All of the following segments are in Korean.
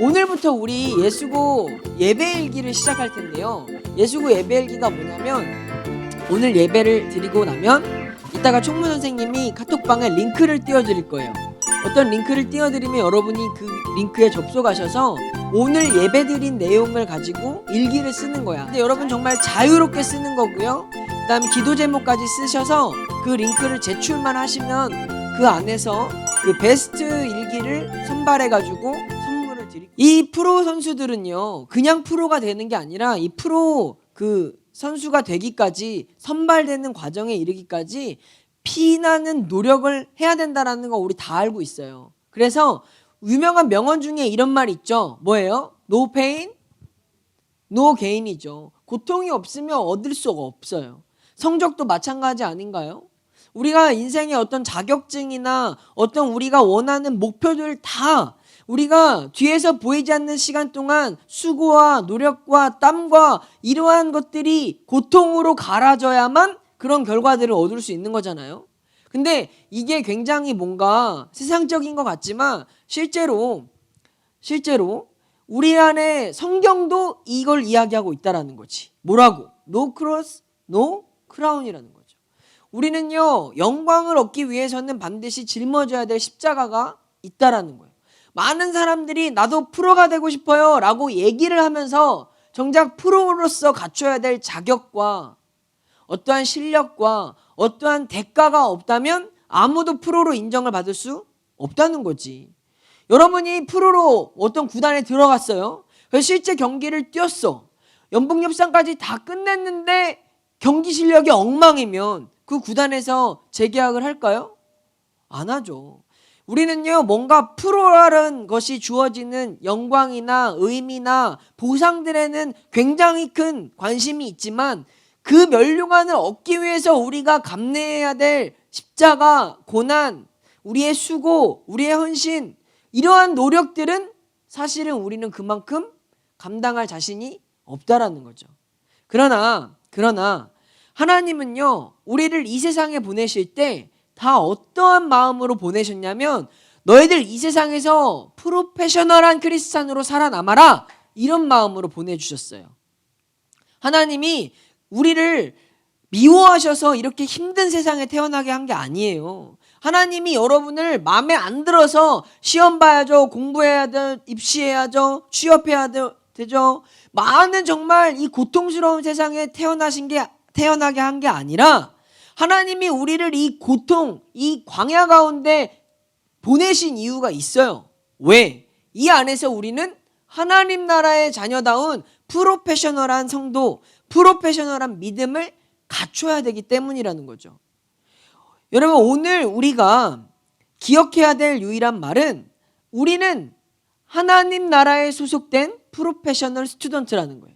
오늘부터 우리 예수고 예배일기를 시작할 텐데요. 예수고 예배일기가 뭐냐면 오늘 예배를 드리고 나면 이따가 총무 선생님이 카톡방에 링크를 띄워드릴 거예요. 어떤 링크를 띄워드리면 여러분이 그 링크에 접속하셔서 오늘 예배 드린 내용을 가지고 일기를 쓰는 거야. 근데 여러분 정말 자유롭게 쓰는 거고요. 그 다음에 기도 제목까지 쓰셔서 그 링크를 제출만 하시면 그 안에서 그 베스트 일기를 선발해가지고 선물을 드릴게요. 이 프로 선수들은요, 그냥 프로가 되는 게 아니라 이 프로 그 선수가 되기까지, 선발되는 과정에 이르기까지 피나는 노력을 해야 된다라는 거 우리 다 알고 있어요. 그래서 유명한 명언 중에 이런 말 있죠. 뭐예요? No pain, no gain이죠. 고통이 없으면 얻을 수가 없어요. 성적도 마찬가지 아닌가요? 우리가 인생의 어떤 자격증이나 어떤 우리가 원하는 목표들 다 우리가 뒤에서 보이지 않는 시간 동안 수고와 노력과 땀과 이러한 것들이 고통으로 갈아져야만 그런 결과들을 얻을 수 있는 거잖아요. 근데 이게 굉장히 뭔가 세상적인 것 같지만 실제로 우리 안에 성경도 이걸 이야기하고 있다라는 거지. 뭐라고? No cross, no crown이라는 거죠. 우리는요, 영광을 얻기 위해서는 반드시 짊어져야 될 십자가가 있다라는 거예요. 많은 사람들이 나도 프로가 되고 싶어요 라고 얘기를 하면서 정작 프로로서 갖춰야 될 자격과 어떠한 실력과 어떠한 대가가 없다면 아무도 프로로 인정을 받을 수 없다는 거지. 여러분이 프로로 어떤 구단에 들어갔어요. 그래서 실제 경기를 뛰었어. 연봉협상까지 다 끝냈는데 경기 실력이 엉망이면 그 구단에서 재계약을 할까요? 안 하죠. 우리는요, 뭔가 프로라는 것이 주어지는 영광이나 의미나 보상들에는 굉장히 큰 관심이 있지만 그 면류관을 얻기 위해서 우리가 감내해야 될 십자가, 고난, 우리의 수고, 우리의 헌신, 이러한 노력들은 사실은 우리는 그만큼 감당할 자신이 없다라는 거죠. 그러나 하나님은요, 우리를 이 세상에 보내실 때 다 어떠한 마음으로 보내셨냐면 너희들 이 세상에서 프로페셔널한 크리스찬으로 살아남아라, 이런 마음으로 보내주셨어요. 하나님이 우리를 미워하셔서 이렇게 힘든 세상에 태어나게 한 게 아니에요. 하나님이 여러분을 마음에 안 들어서 시험 봐야죠, 공부해야 돼, 입시해야죠, 취업해야 되죠. 많은 정말 이 고통스러운 세상에 태어나게 한 게 아니라 하나님이 우리를 이 고통, 이 광야 가운데 보내신 이유가 있어요. 왜? 이 안에서 우리는 하나님 나라의 자녀다운 프로페셔널한 성도, 프로페셔널한 믿음을 갖춰야 되기 때문이라는 거죠. 여러분, 오늘 우리가 기억해야 될 유일한 말은 우리는 하나님 나라에 소속된 프로페셔널 스튜던트라는 거예요.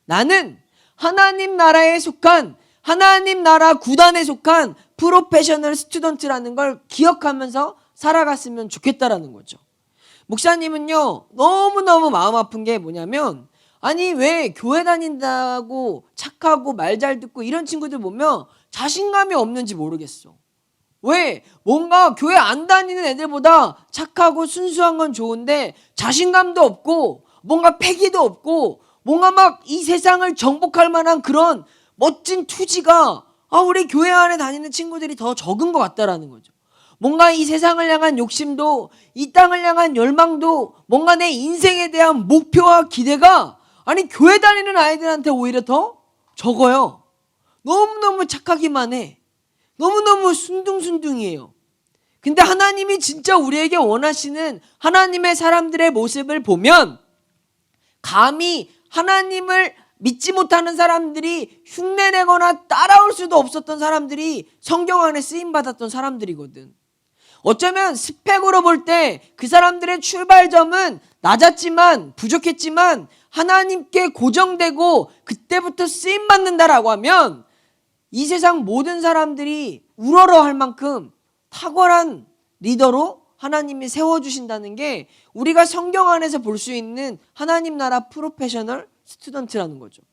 나는 하나님 나라에 속한, 하나님 나라 구단에 속한 프로페셔널 스튜던트라는 걸 기억하면서 살아갔으면 좋겠다라는 거죠. 목사님은요, 너무너무 마음 아픈 게 뭐냐면, 아니 왜 교회 다닌다고 착하고 말 잘 듣고 이런 친구들 보면 자신감이 없는지 모르겠어. 왜? 뭔가 교회 안 다니는 애들보다 착하고 순수한 건 좋은데 자신감도 없고 뭔가 패기도 없고 뭔가 막 이 세상을 정복할 만한 그런 멋진 투지가 우리 교회 안에 다니는 친구들이 더 적은 것 같다라는 거죠. 뭔가 이 세상을 향한 욕심도, 이 땅을 향한 열망도, 뭔가 내 인생에 대한 목표와 기대가 아니 교회 다니는 아이들한테 오히려 더 적어요. 너무너무 착하기만 해. 너무너무 순둥순둥이에요. 근데 하나님이 진짜 우리에게 원하시는 하나님의 사람들의 모습을 보면 감히 하나님을 믿지 못하는 사람들이 흉내내거나 따라올 수도 없었던 사람들이 성경 안에 쓰임받았던 사람들이거든. 어쩌면 스펙으로 볼 때 그 사람들의 출발점은 낮았지만 부족했지만 하나님께 고정되고 그때부터 쓰임받는다라고 하면 이 세상 모든 사람들이 우러러할 만큼 탁월한 리더로 하나님이 세워주신다는 게 우리가 성경 안에서 볼 수 있는 하나님 나라 프로페셔널 스튜던트라는 거죠.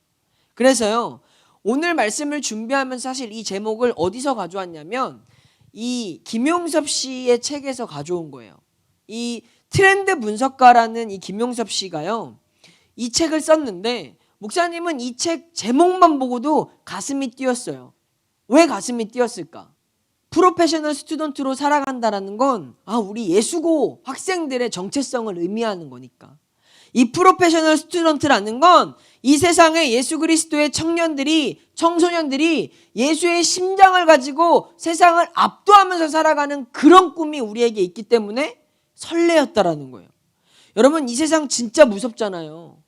그래서요, 오늘 말씀을 준비하면서 사실 이 제목을 어디서 가져왔냐면 이 김용섭 씨의 책에서 가져온 거예요. 이 트렌드 분석가라는 이 김용섭 씨가요, 이 책을 썼는데 목사님은 이 책 제목만 보고도 가슴이 뛰었어요. 왜 가슴이 뛰었을까? 프로페셔널 스튜던트로 살아간다라는 건 우리 예수고 학생들의 정체성을 의미하는 거니까. 이 프로페셔널 스튜던트라는 건 이 세상에 예수 그리스도의 청소년들이 예수의 심장을 가지고 세상을 압도하면서 살아가는 그런 꿈이 우리에게 있기 때문에 설레었다라는 거예요. 여러분, 이 세상 진짜 무섭잖아요.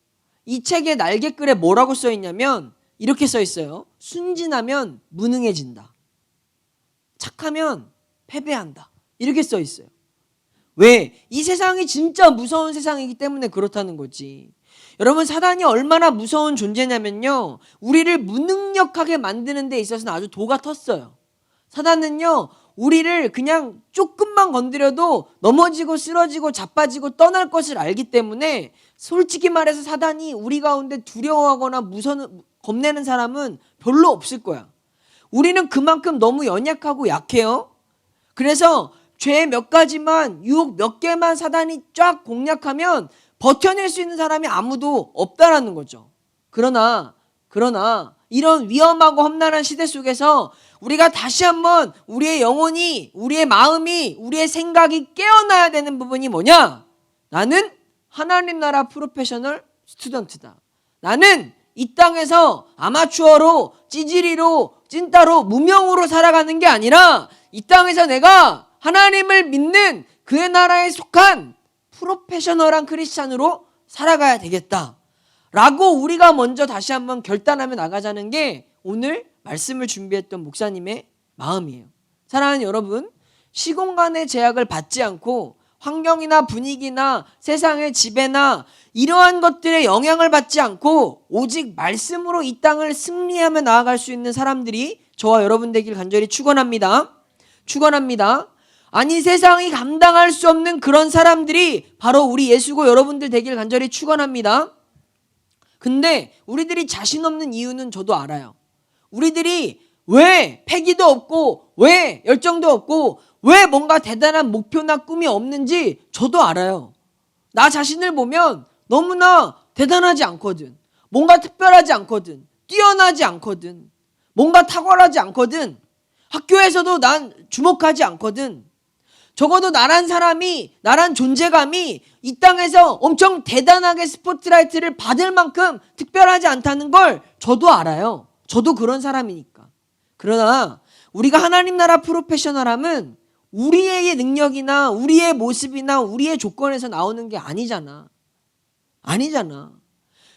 이 책의 날개글에 뭐라고 써 있냐면 이렇게 써 있어요. 순진하면 무능해진다. 착하면 패배한다. 이렇게 써 있어요. 왜? 이 세상이 진짜 무서운 세상이기 때문에 그렇다는 거지. 여러분, 사단이 얼마나 무서운 존재냐면요, 우리를 무능력하게 만드는 데 있어서는 아주 도가 텄어요. 사단은요, 우리를 그냥 조금만 건드려도 넘어지고 쓰러지고 자빠지고 떠날 것을 알기 때문에 솔직히 말해서 사단이 우리 가운데 두려워하거나 겁내는 사람은 별로 없을 거야. 우리는 그만큼 너무 연약하고 약해요. 그래서 죄 몇 가지만, 유혹 몇 개만 사단이 쫙 공략하면 버텨낼 수 있는 사람이 아무도 없다라는 거죠. 그러나 이런 위험하고 험난한 시대 속에서 우리가 다시 한번 우리의 영혼이, 우리의 마음이, 우리의 생각이 깨어나야 되는 부분이 뭐냐? 나는 하나님 나라 프로페셔널 스튜던트다. 나는 이 땅에서 아마추어로, 찌질이로, 찐따로, 무명으로 살아가는 게 아니라 이 땅에서 내가 하나님을 믿는 그의 나라에 속한 프로페셔널한 크리스찬으로 살아가야 되겠다 라고 우리가 먼저 다시 한번 결단하며 나가자는 게 오늘 말씀을 준비했던 목사님의 마음이에요. 사랑하는 여러분, 시공간의 제약을 받지 않고 환경이나 분위기나 세상의 지배나 이러한 것들에 영향을 받지 않고 오직 말씀으로 이 땅을 승리하며 나아갈 수 있는 사람들이 저와 여러분 되길 간절히 축원합니다. 아니, 세상이 감당할 수 없는 그런 사람들이 바로 우리 예수고 여러분들 되길 간절히 축원합니다. 근데 우리들이 자신 없는 이유는 저도 알아요. 우리들이 왜 패기도 없고 왜 열정도 없고 왜 뭔가 대단한 목표나 꿈이 없는지 저도 알아요. 나 자신을 보면 너무나 대단하지 않거든. 뭔가 특별하지 않거든. 뛰어나지 않거든. 뭔가 탁월하지 않거든. 학교에서도 난 주목하지 않거든. 적어도 나란 사람이, 나란 존재감이 이 땅에서 엄청 대단하게 스포트라이트를 받을 만큼 특별하지 않다는 걸 저도 알아요. 저도 그런 사람이니까. 그러나 우리가 하나님 나라 프로페셔널함은 우리의 능력이나 우리의 모습이나 우리의 조건에서 나오는 게 아니잖아.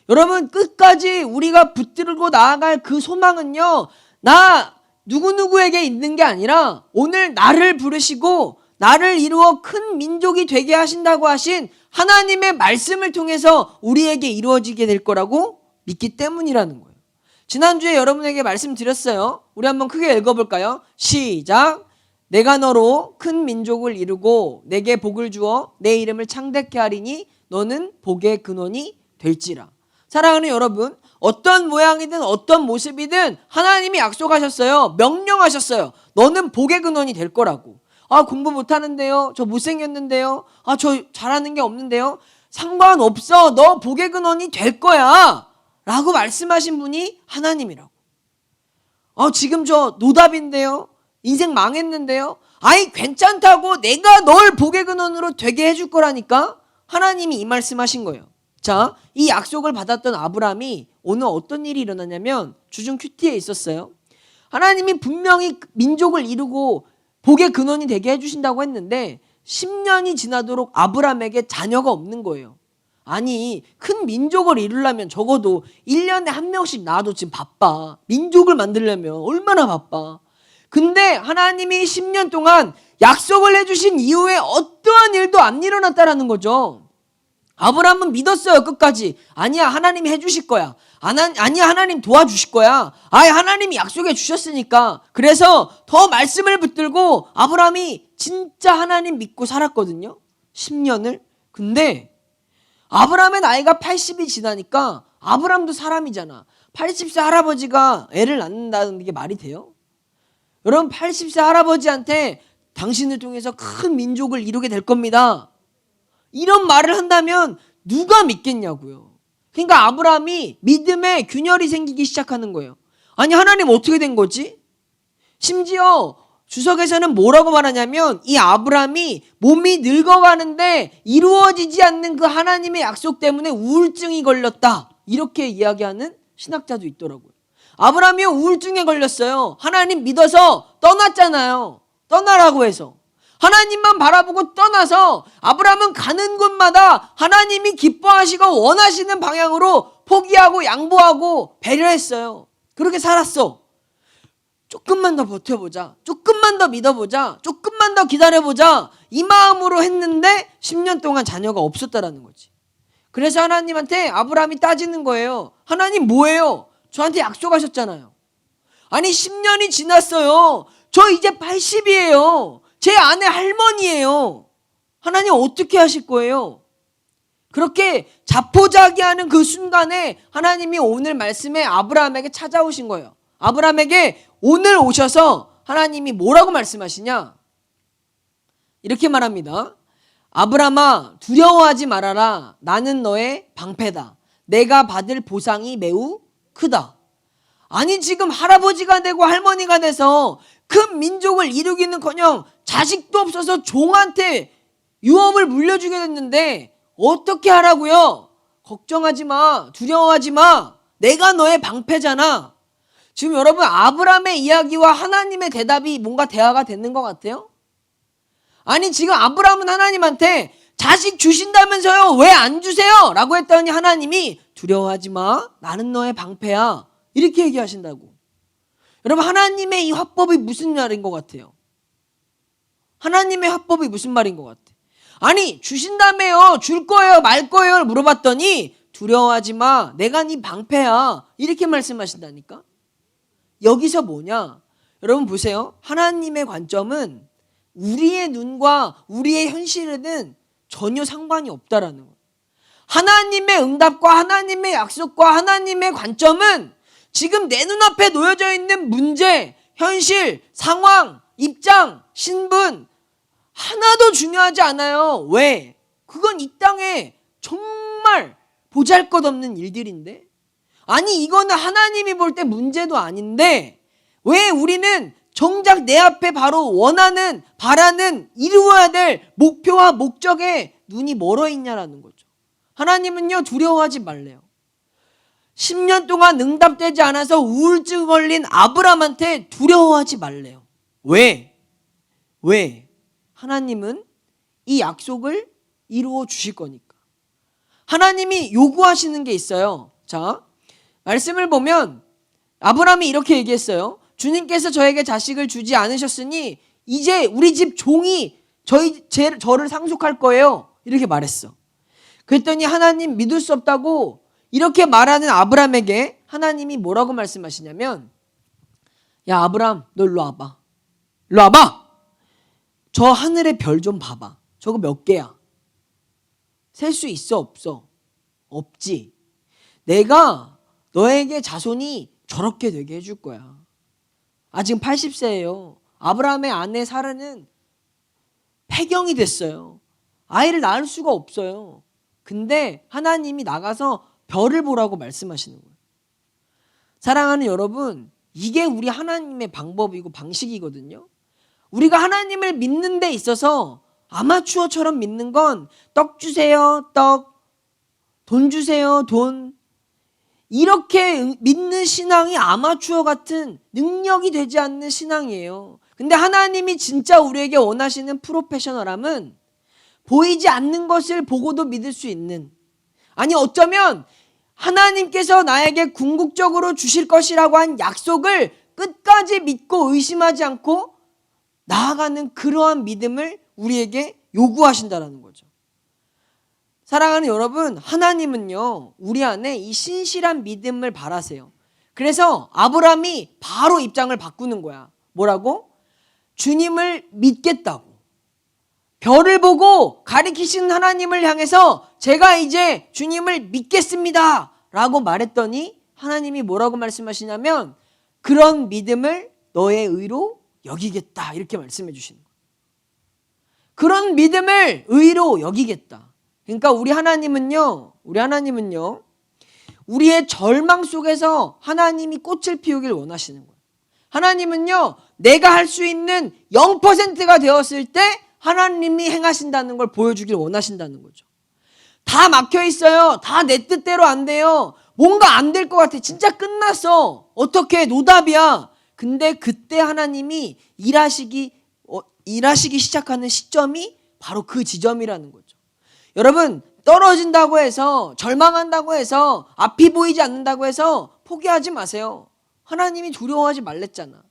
여러분, 끝까지 우리가 붙들고 나아갈 그 소망은요, 나 누구누구에게 있는 게 아니라 오늘 나를 부르시고 나를 이루어 큰 민족이 되게 하신다고 하신 하나님의 말씀을 통해서 우리에게 이루어지게 될 거라고 믿기 때문이라는 거예요. 지난주에 여러분에게 말씀드렸어요. 우리 한번 크게 읽어볼까요? 시작. 내가 너로 큰 민족을 이루고 내게 복을 주어 내 이름을 창대케 하리니 너는 복의 근원이 될지라. 사랑하는 여러분, 어떤 모양이든 어떤 모습이든 하나님이 약속하셨어요. 명령하셨어요. 너는 복의 근원이 될 거라고. 공부 못하는데요. 저 못생겼는데요. 저 잘하는 게 없는데요. 상관없어. 너 복의 근원이 될 거야 라고 말씀하신 분이 하나님이라고. 지금 저 노답인데요. 인생 망했는데요. 괜찮다고, 내가 널 복의 근원으로 되게 해줄 거라니까. 하나님이 이 말씀하신 거예요. 자, 이 약속을 받았던 아브라함이 오늘 어떤 일이 일어나냐면 주중 큐티에 있었어요. 하나님이 분명히 민족을 이루고 복의 근원이 되게 해주신다고 했는데 10년이 지나도록 아브라함에게 자녀가 없는 거예요. 아니, 큰 민족을 이루려면 적어도 1년에 한 명씩 낳아도 지금 바빠. 민족을 만들려면 얼마나 바빠. 근데 하나님이 10년 동안 약속을 해주신 이후에 어떠한 일도 안 일어났다라는 거죠. 아브라함은 믿었어요, 끝까지. 아니야, 하나님이 해주실 거야. 아니야, 하나님 도와주실 거야. 하나님이 약속해 주셨으니까. 그래서 더 말씀을 붙들고 아브라함이 진짜 하나님 믿고 살았거든요. 10년을. 근데 아브라함의 나이가 80이 지나니까, 아브라함도 사람이잖아. 80세 할아버지가 애를 낳는다는 게 말이 돼요? 여러분, 80세 할아버지한테 당신을 통해서 큰 민족을 이루게 될 겁니다, 이런 말을 한다면 누가 믿겠냐고요. 그러니까 아브라함이 믿음에 균열이 생기기 시작하는 거예요. 아니, 하나님 어떻게 된 거지? 심지어 주석에서는 뭐라고 말하냐면 이 아브라함이 몸이 늙어가는데 이루어지지 않는 그 하나님의 약속 때문에 우울증이 걸렸다, 이렇게 이야기하는 신학자도 있더라고요. 아브라함이 우울증에 걸렸어요. 하나님 믿어서 떠났잖아요. 떠나라고 해서. 하나님만 바라보고 떠나서 아브라함은 가는 곳마다 하나님이 기뻐하시고 원하시는 방향으로 포기하고 양보하고 배려했어요. 그렇게 살았어. 조금만 더 버텨보자, 조금만 더 믿어보자, 조금만 더 기다려보자, 이 마음으로 했는데 10년 동안 자녀가 없었다라는 거지. 그래서 하나님한테 아브라함이 따지는 거예요. 하나님 뭐예요? 저한테 약속하셨잖아요. 아니 10년이 지났어요. 저 이제 80이에요. 제 아내 할머니예요. 하나님 어떻게 하실 거예요? 그렇게 자포자기하는 그 순간에 하나님이 오늘 말씀에 아브라함에게 찾아오신 거예요. 아브라함에게 오늘 오셔서 하나님이 뭐라고 말씀하시냐? 이렇게 말합니다. 아브라함아, 두려워하지 말아라. 나는 너의 방패다. 내가 받을 보상이 매우 크다. 아니 지금 할아버지가 되고 할머니가 돼서 큰 민족을 이루기는커녕 자식도 없어서 종한테 유업을 물려주게 됐는데 어떻게 하라고요? 걱정하지 마. 두려워하지 마. 내가 너의 방패잖아. 지금 여러분 아브라함의 이야기와 하나님의 대답이 뭔가 대화가 되는 것 같아요? 아니 지금 아브라함은 하나님한테 자식 주신다면서요, 왜 안 주세요? 라고 했더니 하나님이 두려워하지 마. 나는 너의 방패야. 이렇게 얘기하신다고. 여러분 하나님의 이 화법이 무슨 말인 것 같아요? 하나님의 화법이 무슨 말인 것 같아요? 아니 주신다며요, 줄 거예요, 말 거예요 물어봤더니 두려워하지 마, 내가 네 방패야, 이렇게 말씀하신다니까. 여기서 뭐냐? 여러분 보세요. 하나님의 관점은 우리의 눈과 우리의 현실에는 전혀 상관이 없다라는 거예요. 하나님의 응답과 하나님의 약속과 하나님의 관점은 지금 내 눈앞에 놓여져 있는 문제, 현실, 상황, 입장, 신분 하나도 중요하지 않아요. 왜? 그건 이 땅에 정말 보잘것없는 일들인데, 아니 이거는 하나님이 볼 때 문제도 아닌데 왜 우리는 정작 내 앞에 바로 원하는, 바라는, 이루어야 될 목표와 목적에 눈이 멀어 있냐라는 거죠. 하나님은요 두려워하지 말래요. 10년 동안 응답되지 않아서 우울증 걸린 아브라함한테 두려워하지 말래요. 왜? 하나님은 이 약속을 이루어 주실 거니까. 하나님이 요구하시는 게 있어요. 자, 말씀을 보면 아브라함이 이렇게 얘기했어요. 주님께서 저에게 자식을 주지 않으셨으니 이제 우리 집 종이 저를 상속할 거예요. 이렇게 말했어. 그랬더니 하나님 믿을 수 없다고 이렇게 말하는 아브라함에게 하나님이 뭐라고 말씀하시냐면, 야 아브라함, 너 일로 와봐. 일로 와봐. 저 하늘의 별 좀 봐봐. 저거 몇 개야? 셀 수 있어 없어? 없지. 내가 너에게 자손이 저렇게 되게 해줄 거야. 지금 80세예요. 아브라함의 아내 사라는 폐경이 됐어요. 아이를 낳을 수가 없어요. 근데 하나님이 나가서 별을 보라고 말씀하시는 거예요. 사랑하는 여러분, 이게 우리 하나님의 방법이고 방식이거든요. 우리가 하나님을 믿는 데 있어서 아마추어처럼 믿는 건 떡 주세요, 떡, 돈 주세요, 돈, 이렇게 믿는 신앙이 아마추어 같은 능력이 되지 않는 신앙이에요. 근데 하나님이 진짜 우리에게 원하시는 프로페셔널함은 보이지 않는 것을 보고도 믿을 수 있는, 아니 어쩌면 하나님께서 나에게 궁극적으로 주실 것이라고 한 약속을 끝까지 믿고 의심하지 않고 나아가는 그러한 믿음을 우리에게 요구하신다는 거죠. 사랑하는 여러분, 하나님은요 우리 안에 이 신실한 믿음을 바라세요. 그래서 아브라함이 바로 입장을 바꾸는 거야. 뭐라고? 주님을 믿겠다고. 별을 보고 가리키시는 하나님을 향해서 제가 이제 주님을 믿겠습니다 라고 말했더니 하나님이 뭐라고 말씀하시냐면, 그런 믿음을 너의 의로 여기겠다, 이렇게 말씀해 주시는 거예요. 그런 믿음을 의로 여기겠다. 그러니까 우리 하나님은요, 우리의 절망 속에서 하나님이 꽃을 피우길 원하시는 거예요. 하나님은요, 내가 할 수 있는 0%가 되었을 때 하나님이 행하신다는 걸 보여주길 원하신다는 거죠. 다 막혀 있어요. 다 내 뜻대로 안 돼요. 뭔가 안 될 것 같아. 진짜 끝났어. 어떻게 노답이야. 근데 그때 하나님이 일하시기 시작하는 시점이 바로 그 지점이라는 거죠. 여러분, 떨어진다고 해서, 절망한다고 해서, 앞이 보이지 않는다고 해서 포기하지 마세요. 하나님이 두려워하지 말랬잖아.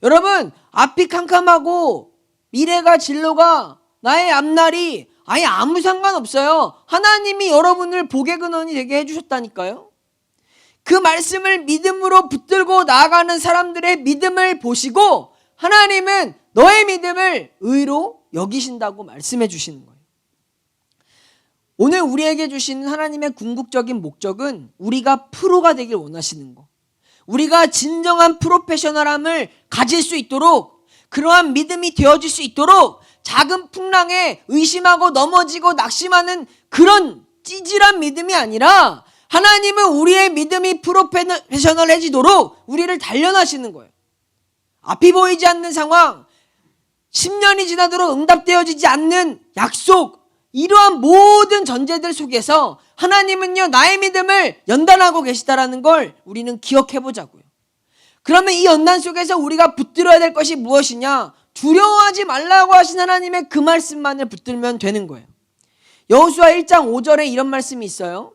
여러분, 앞이 캄캄하고 미래가 진로가 나의 앞날이 아예 아무 상관없어요. 하나님이 여러분을 복의 근원이 되게 해주셨다니까요. 그 말씀을 믿음으로 붙들고 나아가는 사람들의 믿음을 보시고 하나님은 너의 믿음을 의로 여기신다고 말씀해 주시는 거예요. 오늘 우리에게 주시는 하나님의 궁극적인 목적은 우리가 프로가 되길 원하시는 거. 우리가 진정한 프로페셔널함을 가질 수 있도록, 그러한 믿음이 되어질 수 있도록 작은 풍랑에 의심하고 넘어지고 낙심하는 그런 찌질한 믿음이 아니라 하나님은 우리의 믿음이 프로페셔널해지도록 우리를 단련하시는 거예요. 앞이 보이지 않는 상황, 10년이 지나도록 응답되어지지 않는 약속, 이러한 모든 전제들 속에서 하나님은요, 나의 믿음을 연단하고 계시다라는 걸 우리는 기억해 보자고요. 그러면 이 연단 속에서 우리가 붙들어야 될 것이 무엇이냐? 두려워하지 말라고 하신 하나님의 그 말씀만을 붙들면 되는 거예요. 여호수아 1장 5절에 이런 말씀이 있어요.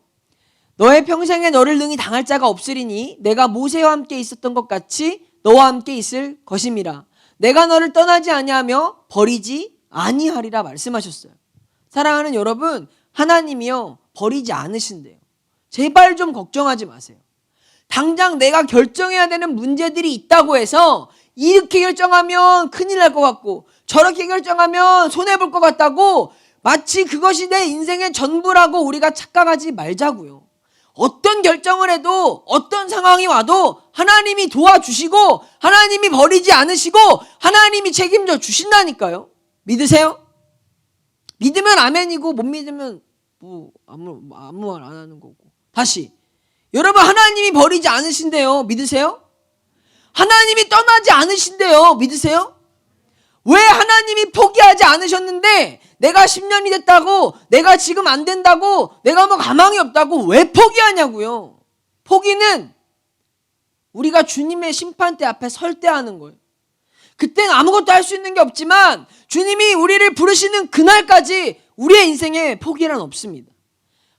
너의 평생에 너를 능히 당할 자가 없으리니 내가 모세와 함께 있었던 것 같이 너와 함께 있을 것임이라. 내가 너를 떠나지 아니하며 버리지 아니하리라 말씀하셨어요. 사랑하는 여러분, 하나님이요, 버리지 않으신대요. 제발 좀 걱정하지 마세요. 당장 내가 결정해야 되는 문제들이 있다고 해서 이렇게 결정하면 큰일 날 것 같고 저렇게 결정하면 손해볼 것 같다고 마치 그것이 내 인생의 전부라고 우리가 착각하지 말자고요. 어떤 결정을 해도 어떤 상황이 와도 하나님이 도와주시고 하나님이 버리지 않으시고 하나님이 책임져 주신다니까요. 믿으세요? 믿으면 아멘이고 못 믿으면 뭐 아무 말 안 하는 거고. 다시, 여러분, 하나님이 버리지 않으신대요. 믿으세요? 하나님이 떠나지 않으신대요. 믿으세요? 왜 하나님이 포기하지 않으셨는데 내가 10년이 됐다고, 내가 지금 안 된다고, 내가 뭐 가망이 없다고 왜 포기하냐고요. 포기는 우리가 주님의 심판대 앞에 설 때 하는 거예요. 그때는 아무것도 할 수 있는 게 없지만 주님이 우리를 부르시는 그날까지 우리의 인생에 포기란 없습니다.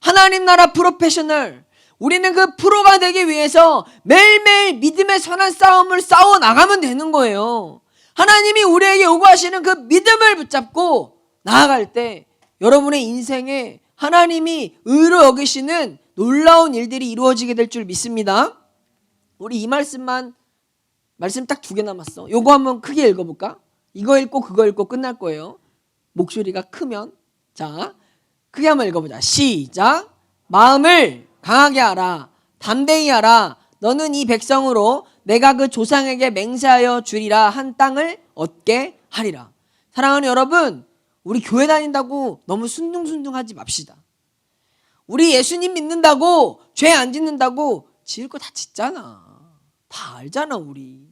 하나님 나라 프로페셔널, 우리는 그 프로가 되기 위해서 매일매일 믿음의 선한 싸움을 싸워 나가면 되는 거예요. 하나님이 우리에게 요구하시는 그 믿음을 붙잡고 나아갈 때 여러분의 인생에 하나님이 의로 여기시는 놀라운 일들이 이루어지게 될 줄 믿습니다. 우리 이 말씀 딱 2개 남았어. 요거 한번 크게 읽어볼까? 이거 읽고 그거 읽고 끝날 거예요. 목소리가 크면. 자, 크게 한번 읽어보자. 시작. 마음을 강하게 하라. 담대히 하라. 너는 이 백성으로 내가 그 조상에게 맹세하여 주리라 한 땅을 얻게 하리라. 사랑하는 여러분, 우리 교회 다닌다고 너무 순둥순둥하지 맙시다. 우리 예수님 믿는다고 죄 안 짓는다고 지을 거 다 짓잖아. 다 알잖아. 우리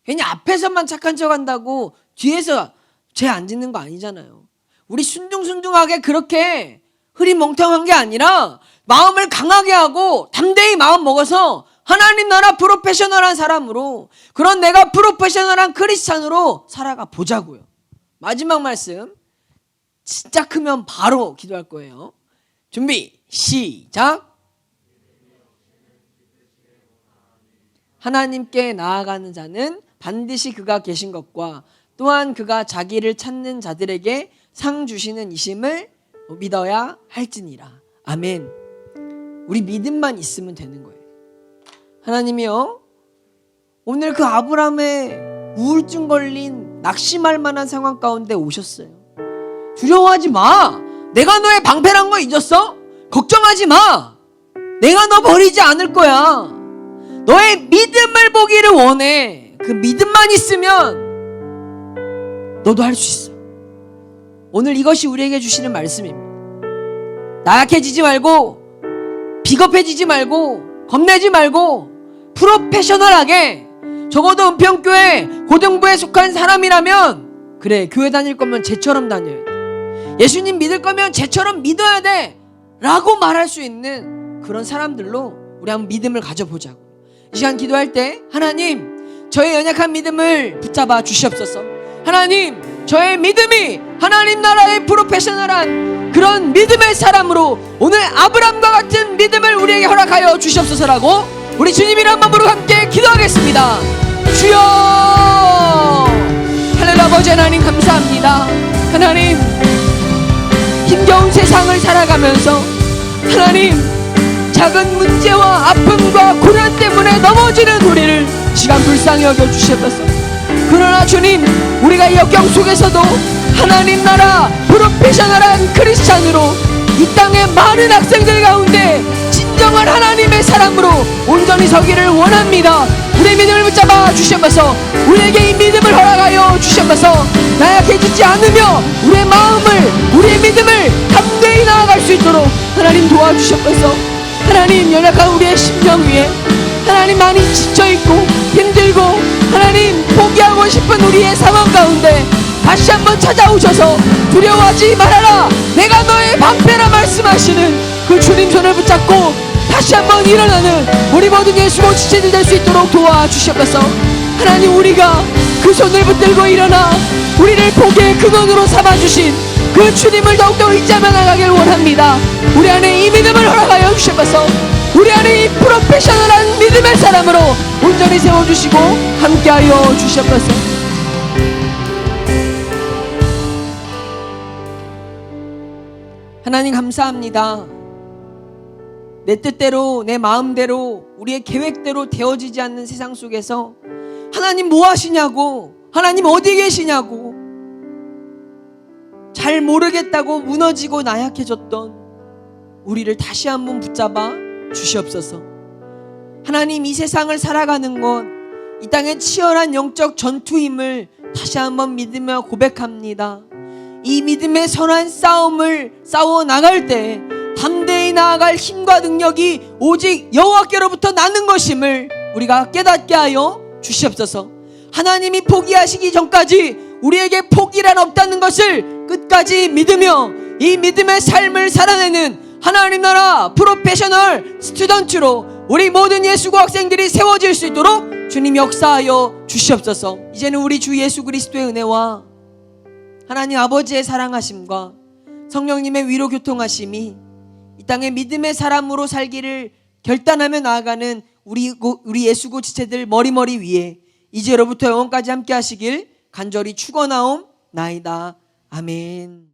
괜히 앞에서만 착한 척 한다고 뒤에서 죄 안 짓는 거 아니잖아요. 우리 순둥순둥하게 그렇게 흐리멍텅한 게 아니라 마음을 강하게 하고 담대히 마음 먹어서 하나님 나라 프로페셔널한 사람으로, 그런 내가 프로페셔널한 크리스찬으로 살아가 보자고요. 마지막 말씀 진짜 크면 바로 기도할 거예요. 준비 시작. 하나님께 나아가는 자는 반드시 그가 계신 것과 또한 그가 자기를 찾는 자들에게 상 주시는 이심을 믿어야 할지니라. 아멘. 우리 믿음만 있으면 되는 거예요. 하나님이요, 오늘 그 아브라함의 우울증 걸린 낙심할 만한 상황 가운데 오셨어요. 두려워하지 마. 내가 너의 방패란 거 잊었어? 걱정하지 마. 내가 너 버리지 않을 거야. 너의 믿음을 보기를 원해. 그 믿음만 있으면 너도 할 수 있어. 오늘 이것이 우리에게 주시는 말씀입니다. 나약해지지 말고 비겁해지지 말고 겁내지 말고 프로페셔널하게, 적어도 은평교회 고등부에 속한 사람이라면 그래, 교회 다닐 거면 쟤처럼 다녀야 돼, 예수님 믿을 거면 쟤처럼 믿어야 돼 라고 말할 수 있는 그런 사람들로 우리 한번 믿음을 가져보자고. 이 시간 기도할 때 하나님, 저의 연약한 믿음을 붙잡아 주시옵소서. 하나님, 저의 믿음이 하나님 나라의 프로페셔널한 그런 믿음의 사람으로 오늘 아브람과 같은 믿음을 우리에게 허락하여 주시옵소서라고 우리 주님이란 마음으로 함께 기도하겠습니다. 주여, 하늘의 아버지 하나님 감사합니다. 하나님, 힘겨운 세상을 살아가면서 하나님, 작은 문제와 아픔과 고난 때문에 넘어지는 우리를 시간 불쌍히 여겨주시옵소서. 그러나 주님, 우리가 이 역경 속에서도 하나님 나라 프로페셔널한 크리스찬으로 이 땅의 많은 학생들 가운데 진정한 하나님의 사람으로 온전히 서기를 원합니다. 우리의 믿음을 붙잡아 주시옵소서. 우리에게 이 믿음을 허락하여 주시옵소서. 나약해지지 않으며 우리의 마음을, 우리의 믿음을 담대히 나아갈 수 있도록 하나님 도와주시옵소서. 하나님, 연약한 우리의 심령 위에 하나님 많이 지쳐있고 힘들고 하나님 포기하고 싶은 우리의 상황 가운데 다시 한번 찾아오셔서 두려워하지 말아라, 내가 너의 방패라 말씀하시는 그 주님 손을 붙잡고 다시 한번 일어나는 우리 모든 예수고 지체들 될 수 있도록 도와주시옵소서. 하나님, 우리가 그 손을 붙들고 일어나 우리를 복의 근원으로 삼아주신 그 주님을 더욱더 의지하며 나가길 원합니다. 우리 안에 이 믿음을 허락하여 주시옵소서. 우리 안에 이 프로페셔널한 믿음의 사람으로 온전히 세워주시고 함께하여 주시옵소서. 하나님 감사합니다. 내 뜻대로, 내 마음대로, 우리의 계획대로 되어지지 않는 세상 속에서 하나님 뭐 하시냐고, 하나님 어디 계시냐고 잘 모르겠다고 무너지고 나약해졌던 우리를 다시 한번 붙잡아 주시옵소서. 하나님, 이 세상을 살아가는 것, 이 땅의 치열한 영적 전투임을 다시 한번 믿으며 고백합니다. 이 믿음의 선한 싸움을 싸워 나갈 때 담대히 나아갈 힘과 능력이 오직 여호와께로부터 나는 것임을 우리가 깨닫게 하여 주시옵소서. 하나님이 포기하시기 전까지 우리에게 포기란 없다는 것을 끝까지 믿으며 이 믿음의 삶을 살아내는 하나님 나라 프로페셔널 스튜던트로 우리 모든 예수고 학생들이 세워질 수 있도록 주님 역사하여 주시옵소서. 이제는 우리 주 예수 그리스도의 은혜와 하나님 아버지의 사랑하심과 성령님의 위로 교통하심이 이 땅의 믿음의 사람으로 살기를 결단하며 나아가는 우리 예수고 지체들 머리머리 위에 이제로부터 영원까지 함께 하시길 간절히 축원하옵나이다. 아멘.